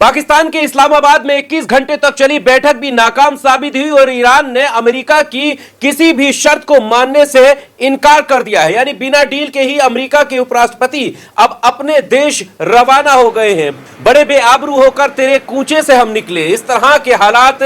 पाकिस्तान के इस्लामाबाद में 21 घंटे तक चली बैठक भी नाकाम साबित हुई और ईरान ने अमेरिका की किसी भी शर्त को मानने से इनकार कर दिया है। यानी बिना डील के ही अमेरिका के उपराष्ट्रपति अब अपने देश रवाना हो गए हैं। बड़े बेआबरू होकर तेरे कूचे से हम निकले, इस तरह के हालात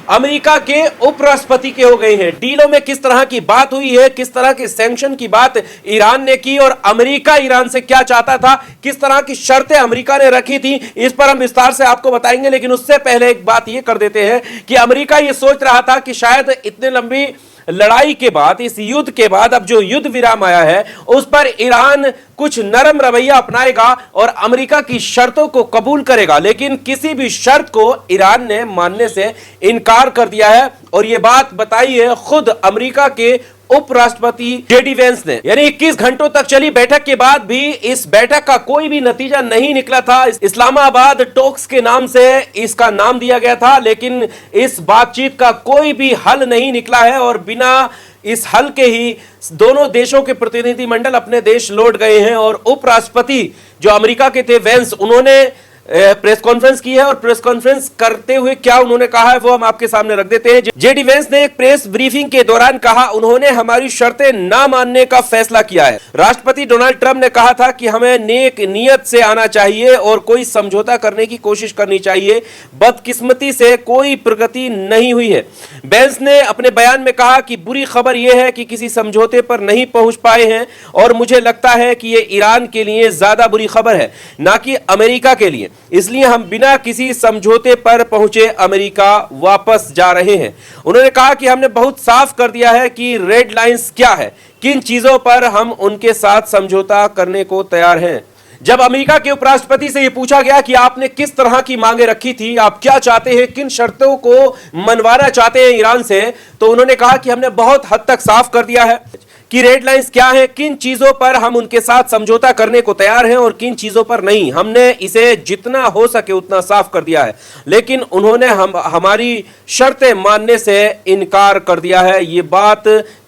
अमेरिका के उपराष्ट्रपति के हो गए हैं। डीलों में किस तरह की बात हुई है, किस तरह के सैंक्शन की बात ईरान ने की और अमेरिका ईरान से क्या चाहता था, किस तरह की शर्तें अमेरिका ने रखी थी, इस पर हम विस्तार से आपको बताएंगे। लेकिन उससे पहले एक बात यह कर देते हैं कि अमेरिका यह सोच रहा था कि शायद इतने लंबी लड़ाई के बाद, इस युद्ध के बाद अब जो युद्ध विराम आया है उस पर ईरान कुछ नरम रवैया अपनाएगा और अमेरिका की शर्तों को कबूल करेगा। लेकिन किसी भी शर्त को ईरान ने मानने से इनकार कर दिया है और यह बात बताई है खुद अमेरिका के उपराष्ट्रपति जेडी वेंस ने। यानी 21 घंटों तक चली बैठक के बाद भी इस बैठक का कोई भी नतीजा नहीं निकला था। इस्लामाबाद टॉक्स के नाम से इसका नाम दिया गया था, लेकिन इस बातचीत का कोई भी हल नहीं निकला है और बिना इस हल के ही दोनों देशों के प्रतिनिधिमंडल अपने देश लौट गए हैं। और उपराष्ट्रपति जो अमेरिका के थे वेंस, उन्होंने प्रेस कॉन्फ्रेंस की है और प्रेस कॉन्फ्रेंस करते हुए क्या उन्होंने कहा है वो हम आपके सामने रख देते हैं। जेडी वेंस ने एक प्रेस ब्रीफिंग के दौरान कहा, उन्होंने हमारी शर्तें ना मानने का फैसला किया है। राष्ट्रपति डोनाल्ड ट्रंप ने कहा था कि हमें नेक नियत से आना चाहिए और कोई समझौता करने की कोशिश करनी चाहिए। बदकिस्मती से कोई प्रगति नहीं हुई है। वेंस ने अपने बयान में कहा कि बुरी खबर यह है कि किसी समझौते पर नहीं पहुंच पाए हैं और मुझे लगता है कि यह ईरान के लिए ज्यादा बुरी खबर है, ना कि अमेरिका के लिए। इसलिए हम बिना किसी समझौते पर पहुंचे अमेरिका वापस जा रहे हैं। उन्होंने कहा कि हमने बहुत साफ कर दिया है कि रेड लाइंस क्या है, किन चीजों पर हम उनके साथ समझौता करने को तैयार हैं। जब अमेरिका के उपराष्ट्रपति से यह पूछा गया कि आपने किस तरह की मांगे रखी थी, आप क्या चाहते हैं, किन शर्तों को मनवाना चाहते हैं ईरान से, तो उन्होंने कहा कि हमने बहुत हद तक साफ कर दिया है कि रेड लाइंस क्या है, किन चीजों पर हम उनके साथ समझौता करने को तैयार हैं और किन चीजों पर नहीं। हमने इसे जितना हो सके उतना साफ कर दिया है, लेकिन उन्होंने हमारी शर्तें मानने से इनकार कर दिया है, ये बात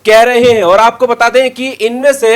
कह रहे हैं। और आपको बता दें कि इनमें से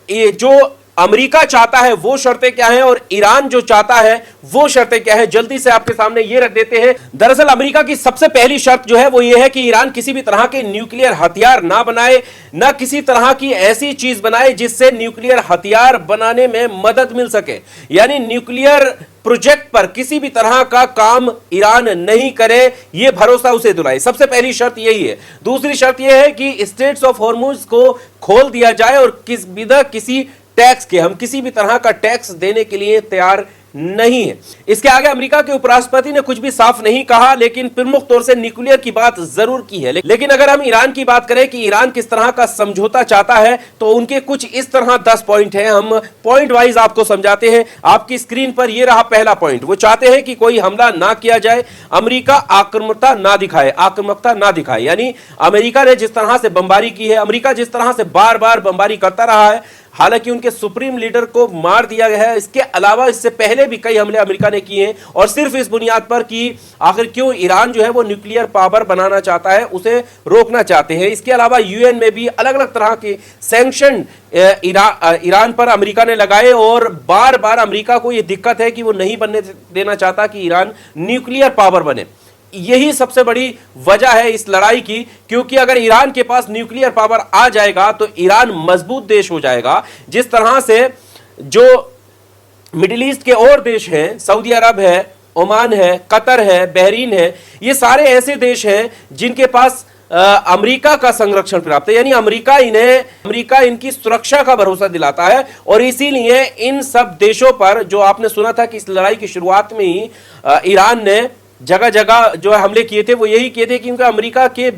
ये जो अमेरिका चाहता है वो शर्तें क्या हैं और ईरान जो चाहता है वो शर्तें क्या है, जल्दी से आपके सामने ये रख देते हैं। दरअसल अमेरिका की सबसे पहली शर्त जो है वो ये है कि ईरान किसी भी तरह के न्यूक्लियर हथियार ना बनाए, ना किसी तरह की ऐसी चीज बनाए जिससे न्यूक्लियर हथियार बनाने में मदद मिल सके। यानी न्यूक्लियर प्रोजेक्ट पर किसी भी तरह का काम ईरान नहीं करे, यह भरोसा उसे दिलाए। सबसे पहली शर्त यही है। दूसरी शर्त यह है कि स्ट्रेट्स ऑफ हॉर्मुज को खोल दिया जाए और किसी टैक्स के, हम किसी भी तरह का टैक्स देने के लिए तैयार नहीं है। इसके आगे अमेरिका के उपराष्ट्रपति ने कुछ भी साफ नहीं कहा, लेकिन प्रमुख तौर से न्यूक्लियर की बात जरूर की है। लेकिन अगर हम ईरान की बात करें कि ईरान किस तरह का समझौता चाहता है, तो उनके कुछ इस तरह 10 पॉइंट हैं। हम पॉइंट वाइज आपको समझाते हैं। आपकी स्क्रीन पर यह रहा पहला पॉइंट। वो चाहते हैं कि कोई हमला ना किया जाए, अमेरिका आक्रामकता ना दिखाए। यानी अमेरिका ने जिस तरह से बमबारी की है, अमेरिका जिस तरह से बार बार बमबारी करता रहा है, हालांकि उनके सुप्रीम लीडर को मार दिया गया है, इसके अलावा इससे पहले भी कई हमले अमेरिका ने किए हैं और सिर्फ इस बुनियाद पर कि आखिर क्यों ईरान जो है वो न्यूक्लियर पावर बनाना चाहता है, उसे रोकना चाहते हैं। इसके अलावा यूएन में भी अलग अलग तरह के सैंक्शन ईरान पर अमेरिका ने लगाए और बार बार अमेरिका को यह दिक्कत है कि वो नहीं बनने देना चाहता कि ईरान न्यूक्लियर पावर बने। यही सबसे बड़ी वजह है इस लड़ाई की, क्योंकि अगर ईरान के पास न्यूक्लियर पावर आ जाएगा तो ईरान मजबूत देश हो जाएगा। जिस तरह से जो मिडिल ईस्ट के और देश हैं, सऊदी अरब है, ओमान है, कतर है, बहरीन है, ये सारे ऐसे देश हैं जिनके पास अमेरिका का संरक्षण प्राप्त है। यानी अमेरिका इनकी सुरक्षा का भरोसा दिलाता है और इसीलिए इन सब देशों पर, जो आपने सुना था कि इस लड़ाई की शुरुआत में ही ईरान ने जगह जगह जो हमले किए थे, वो यही किए थे क्योंकि अमेरिका के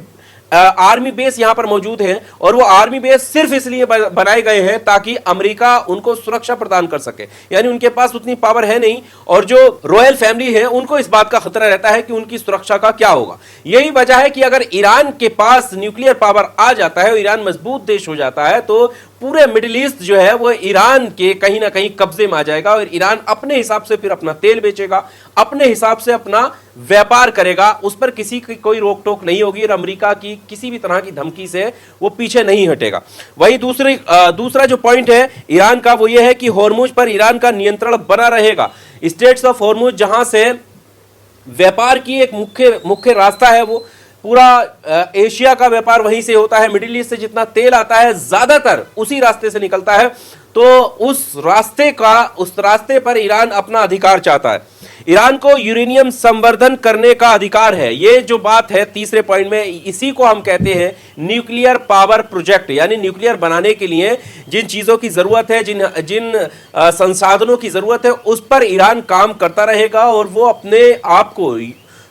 आर्मी बेस यहां पर मौजूद है और वो आर्मी बेस सिर्फ इसलिए बनाए गए हैं ताकि अमेरिका उनको सुरक्षा प्रदान कर सके। यानी उनके पास उतनी पावर है नहीं और जो रॉयल फैमिली है उनको इस बात का खतरा रहता है कि उनकी सुरक्षा का क्या होगा। यही वजह है कि अगर ईरान के पास न्यूक्लियर पावर आ जाता है और ईरान मजबूत देश हो जाता है तो पूरे मिडिल ईस्ट जो है वो ईरान के कहीं ना कहीं कब्जे में आ जाएगा और ईरान अपने हिसाब से फिर अपना तेल बेचेगा, अपने हिसाब से अपना व्यापार करेगा, उस पर किसी की कोई रोक टोक नहीं होगी और अमेरिका की किसी भी तरह की धमकी से वो पीछे नहीं हटेगा। वही दूसरा जो पॉइंट है ईरान का वो ये है कि हॉर्मुज पर ईरान का नियंत्रण बना रहेगा। स्ट्रेट्स ऑफ हॉर्मुज जहां से व्यापार की एक मुख्य मुख्य रास्ता है वो। पूरा एशिया का व्यापार वहीं से होता है। मिडिल ईस्ट से जितना तेल आता है ज्यादातर उसी रास्ते से निकलता है। तो उस रास्ते पर ईरान अपना अधिकार चाहता है। ईरान को यूरेनियम संवर्धन करने का अधिकार है। ये जो बात है तीसरे पॉइंट में, इसी को हम कहते हैं न्यूक्लियर पावर प्रोजेक्ट, यानी न्यूक्लियर बनाने के लिए जिन चीजों की जरूरत है, जिन संसाधनों की जरूरत है, उस पर ईरान काम करता रहेगा और वो अपने आप को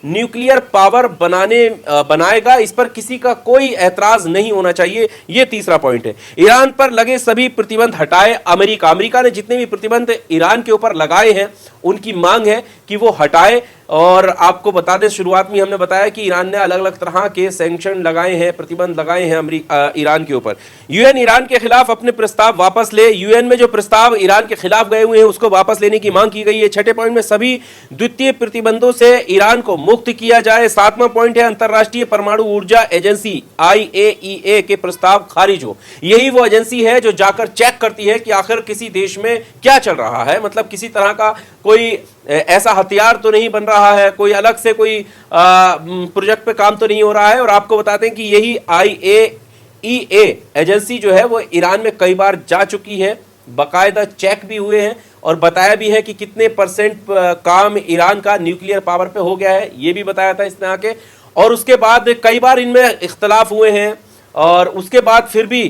न्यूक्लियर पावर बनाएगा। इस पर किसी का कोई ऐतराज नहीं होना चाहिए। यह तीसरा पॉइंट है। ईरान पर लगे सभी प्रतिबंध हटाए अमेरिका ने जितने भी प्रतिबंध ईरान के ऊपर लगाए हैं उनकी मांग है कि वो हटाए। और आपको बता दें, शुरुआत में हमने बताया कि ईरान ने अलग अलग तरह के सैंक्शन लगाए हैं, प्रतिबंध लगाए हैं ईरान के ऊपर। यूएन ईरान के खिलाफ अपने प्रस्ताव वापस ले। यूएन में जो प्रस्ताव ईरान के खिलाफ गए हुए हैं उसको वापस लेने की मांग की गई है। छठे पॉइंट में सभी द्वितीय प्रतिबंधों से ईरान को मुक्त किया जाए। सातवां पॉइंट है अंतरराष्ट्रीय परमाणु ऊर्जा एजेंसी IAEA के प्रस्ताव खारिज हो। यही वो एजेंसी है जो जाकर चेक करती है कि आखिर किसी देश में क्या चल रहा है, मतलब किसी तरह का कोई ऐसा हथियार तो नहीं बन रहा है, कोई अलग से कोई प्रोजेक्ट पे काम तो नहीं हो रहा है। और आपको बताते हैं कि यही IAEA एजेंसी जो है वो ईरान में कई बार जा चुकी है, बाकायदा चेक भी हुए हैं और बताया भी है कि कितने % काम ईरान का न्यूक्लियर पावर पे हो गया है, ये भी बताया था इसने आके। और उसके बाद कई बार इनमें इख्तलाफ हुए हैं और उसके बाद फिर भी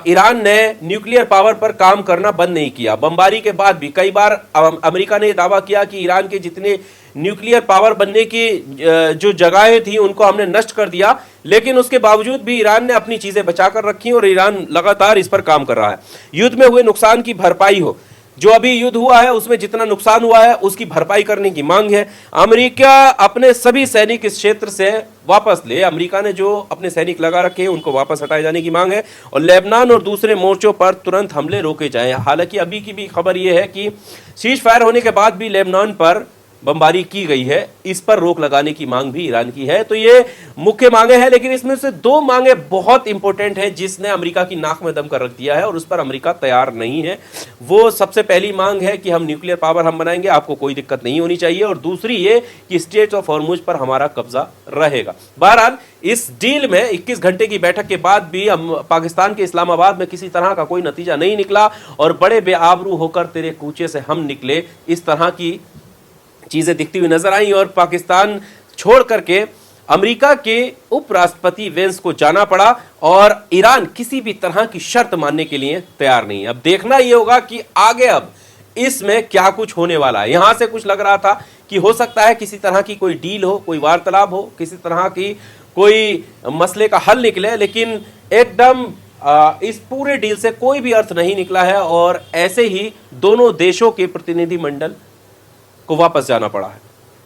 ईरान ने न्यूक्लियर पावर पर काम करना बंद नहीं किया। बमबारी के बाद भी कई बार अमेरिका ने दावा किया कि ईरान के जितने न्यूक्लियर पावर बनने की जो जगहें थी उनको हमने नष्ट कर दिया, लेकिन उसके बावजूद भी ईरान ने अपनी चीजें बचाकर रखी और ईरान लगातार इस पर काम कर रहा है। युद्ध में हुए नुकसान की भरपाई हो। जो अभी युद्ध हुआ है उसमें जितना नुकसान हुआ है उसकी भरपाई करने की मांग है। अमेरिका अपने सभी सैनिक इस क्षेत्र से वापस ले। अमेरिका ने जो अपने सैनिक लगा रखे हैं उनको वापस हटाए जाने की मांग है और लेबनान और दूसरे मोर्चों पर तुरंत हमले रोके जाएं। हालांकि अभी की भी खबर यह है कि सीज फायर होने के बाद भी लेबनान पर बमबारी की गई है, इस पर रोक लगाने की मांग भी ईरान की है। तो ये मुख्य मांगे हैं, लेकिन इसमें से 2 मांगे बहुत इंपॉर्टेंट हैं जिसने अमेरिका की नाक में दम कर रख दिया है और उस पर अमेरिका तैयार नहीं है। वो सबसे पहली मांग है कि हम न्यूक्लियर पावर हम बनाएंगे, आपको कोई दिक्कत नहीं होनी चाहिए, और दूसरी ये कि स्ट्रेट ऑफ हॉर्मुज पर हमारा कब्जा रहेगा। बहरहाल इस डील में 21 घंटे की बैठक के बाद भी पाकिस्तान के इस्लामाबाद में किसी तरह का कोई नतीजा नहीं निकला और बड़े बेआबरू होकर तेरे कूचे से हम निकले, इस तरह की चीजें दिखती हुई नजर आई और पाकिस्तान छोड़ करके अमेरिका के उपराष्ट्रपति वेंस को जाना पड़ा और ईरान किसी भी तरह की शर्त मानने के लिए तैयार नहीं है। अब देखना यह होगा कि आगे अब इसमें क्या कुछ होने वाला है। यहां से कुछ लग रहा था कि हो सकता है किसी तरह की कोई डील हो, कोई वार्तालाप हो, किसी तरह की कोई मसले का हल निकले, लेकिन एकदम इस पूरे डील से कोई भी अर्थ नहीं निकला है और ऐसे ही दोनों देशों के प्रतिनिधिमंडल को वापस जाना पड़ा है।